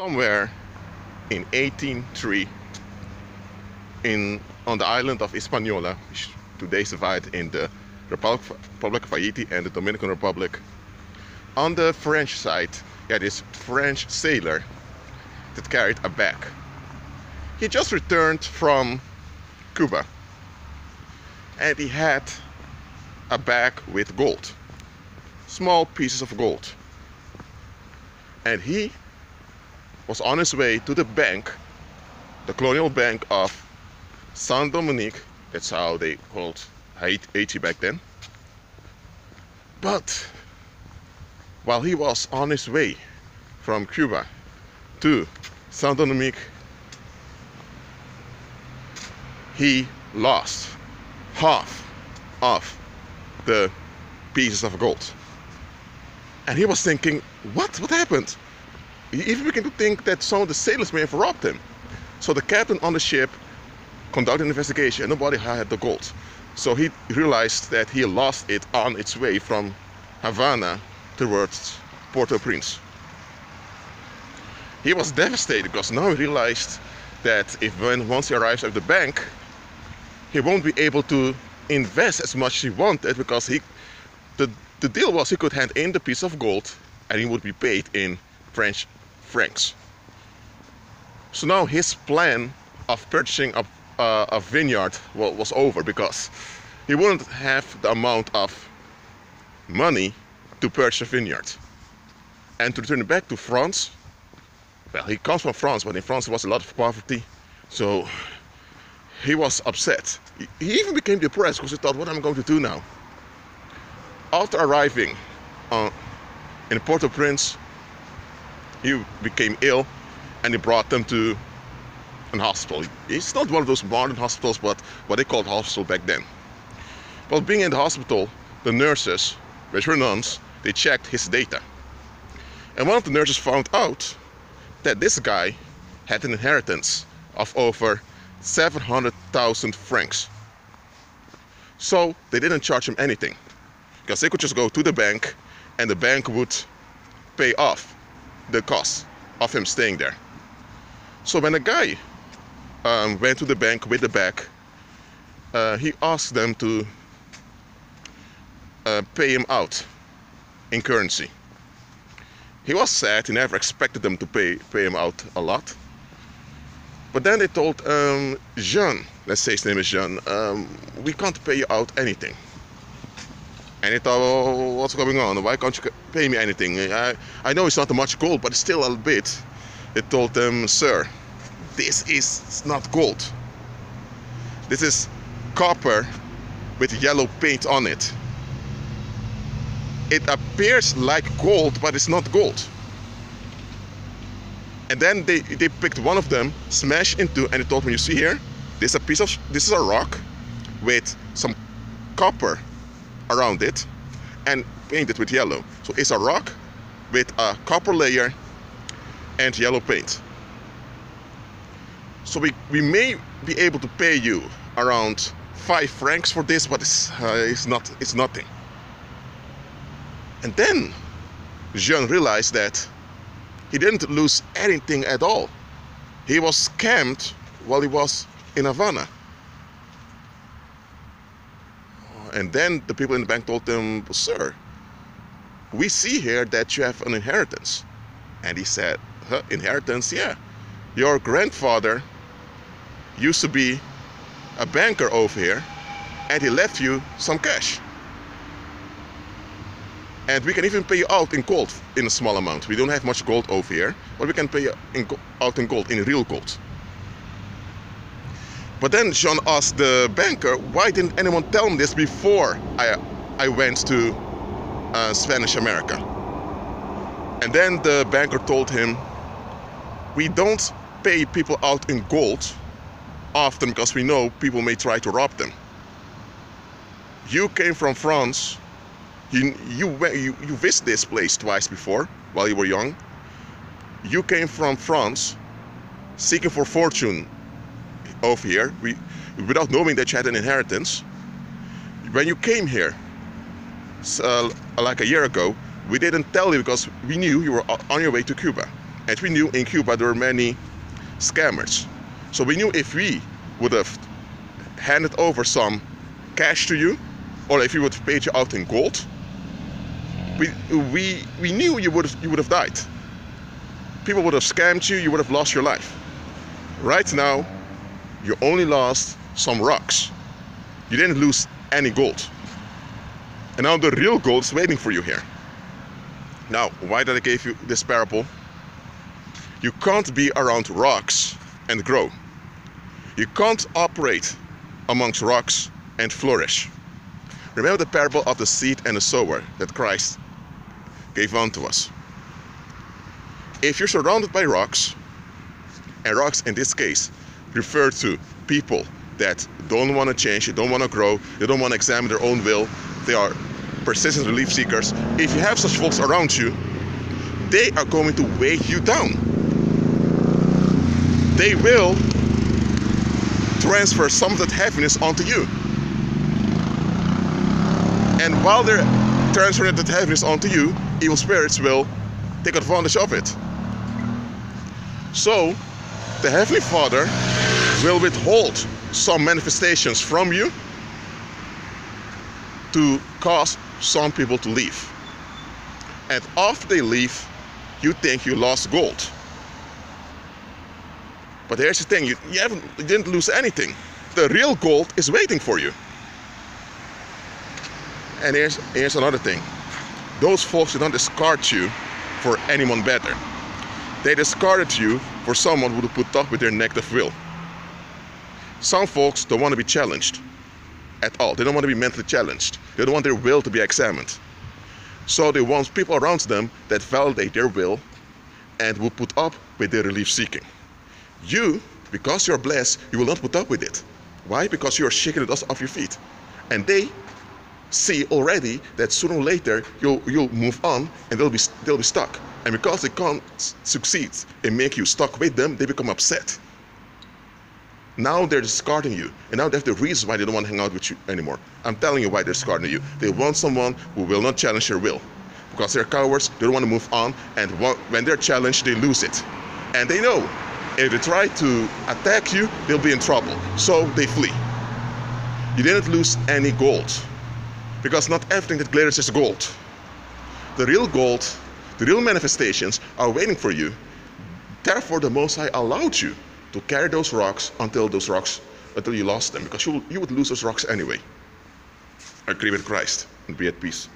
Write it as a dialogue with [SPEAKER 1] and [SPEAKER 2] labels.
[SPEAKER 1] Somewhere in 1803, on the island of Hispaniola, which today is divided in the Republic of Haiti and the Dominican Republic, on the French side, you had this French sailor that carried a bag. He just returned from Cuba, and he had a bag with gold, small pieces of gold, and he was on his way to the bank, the colonial bank of Saint Dominique. That's how they called Haiti back then. But while he was on his way from Cuba to Saint Dominique, he lost half of the pieces of gold. And he was thinking, what happened? He even began to think that some of the sailors may have robbed him. So the captain on the ship conducted an investigation, and nobody had the gold. So he realized that he lost it on its way from Havana towards Port-au-Prince. He was devastated because now he realized that once he arrives at the bank, he won't be able to invest as much as he wanted, because the deal was he could hand in the piece of gold and he would be paid in French francs. So now his plan of purchasing a vineyard was over, because he wouldn't have the amount of money to purchase a vineyard. And to return back to France, well, he comes from France, but in France there was a lot of poverty, so he was upset. He even became depressed because he thought, what am I going to do now? After arriving in Port-au-Prince, he became ill, and they brought them to a hospital. It's not one of those modern hospitals, but what they called hospital back then. Well, being in the hospital, the nurses, which were nuns, they checked his data. And one of the nurses found out that this guy had an inheritance of over 700,000 francs. So they didn't charge him anything, because they could just go to the bank and the bank would pay off the cost of him staying there. So when the guy went to the bank with the bag, he asked them to pay him out in currency. He was sad. He never expected them to pay him out a lot. But then they told Jean, let's say his name is Jean, we can't pay you out anything. And he thought, oh, what's going on? Why can't you pay me anything? I know it's not much gold, but it's still a bit. They told them, sir, this is not gold. This is copper with yellow paint on it. It appears like gold, but it's not gold. And then they picked one of them, smashed into, and they told me, you see here, this is a rock with some copper around it and painted with yellow. So it's a rock with a copper layer and yellow paint. So we may be able to pay you around 5 francs for this, but it's nothing. And then Jean realized that he didn't lose anything at all. He was scammed while he was in Havana. And then the people in the bank told him, sir, we see here that you have an inheritance. And he said, huh, inheritance? Yeah. Your grandfather used to be a banker over here, and he left you some cash. And we can even pay you out in gold in a small amount. We don't have much gold over here, but we can pay you out in gold, in real gold. But then Jean asked the banker, why didn't anyone tell him this before I went to Spanish America? And then the banker told him, we don't pay people out in gold often because we know people may try to rob them. You came from France. You visited this place twice before while you were young. You came from France seeking for fortune over here without knowing that you had an inheritance. When you came here like a year ago, we didn't tell you because we knew you were on your way to Cuba. And we knew in Cuba there were many scammers. So we knew if we would have handed over some cash to you, or if we would have paid you out in gold, we knew you would have died. People would have scammed you, you would have lost your life. Right now, you only lost some rocks. You didn't lose any gold. And now the real gold is waiting for you here. Now, why did I give you this parable? You can't be around rocks and grow. You can't operate amongst rocks and flourish. Remember the parable of the seed and the sower that Christ gave unto us. If you're surrounded by rocks, and rocks in this case refer to people that don't want to change, they don't want to grow, they don't want to examine their own will, they are persistent relief seekers. If you have such folks around you, they are going to weigh you down. They will transfer some of that heaviness onto you. And while they're transferring that heaviness onto you, evil spirits will take advantage of it. So, the Heavenly Father will withhold some manifestations from you to cause some people to leave. And after they leave, you think you lost gold. But here's the thing, you didn't lose anything. The real gold is waiting for you. And here's another thing. Those folks did not discard you for anyone better. They discarded you for someone who would put up with their negative will. Some folks don't want to be challenged at all. They don't want to be mentally challenged. They don't want their will to be examined. So they want people around them that validate their will and will put up with their relief seeking. You, because you're blessed, you will not put up with it. Why? Because you are shaking the dust off your feet. And they see already that sooner or later you'll move on and they'll be stuck. And because they can't succeed and make you stuck with them, they become upset. Now they're discarding you. And now they have the reasons why they don't want to hang out with you anymore. I'm telling you why they're discarding you. They want someone who will not challenge their will. Because they're cowards, they don't want to move on, and when they're challenged, they lose it. And they know if they try to attack you, they'll be in trouble. So they flee. You didn't lose any gold. Because not everything that glitters is gold. The real gold, the real manifestations are waiting for you. Therefore, the Most High allowed you to carry those rocks until you lost them. Because you would lose those rocks anyway. Agree with Christ and be at peace.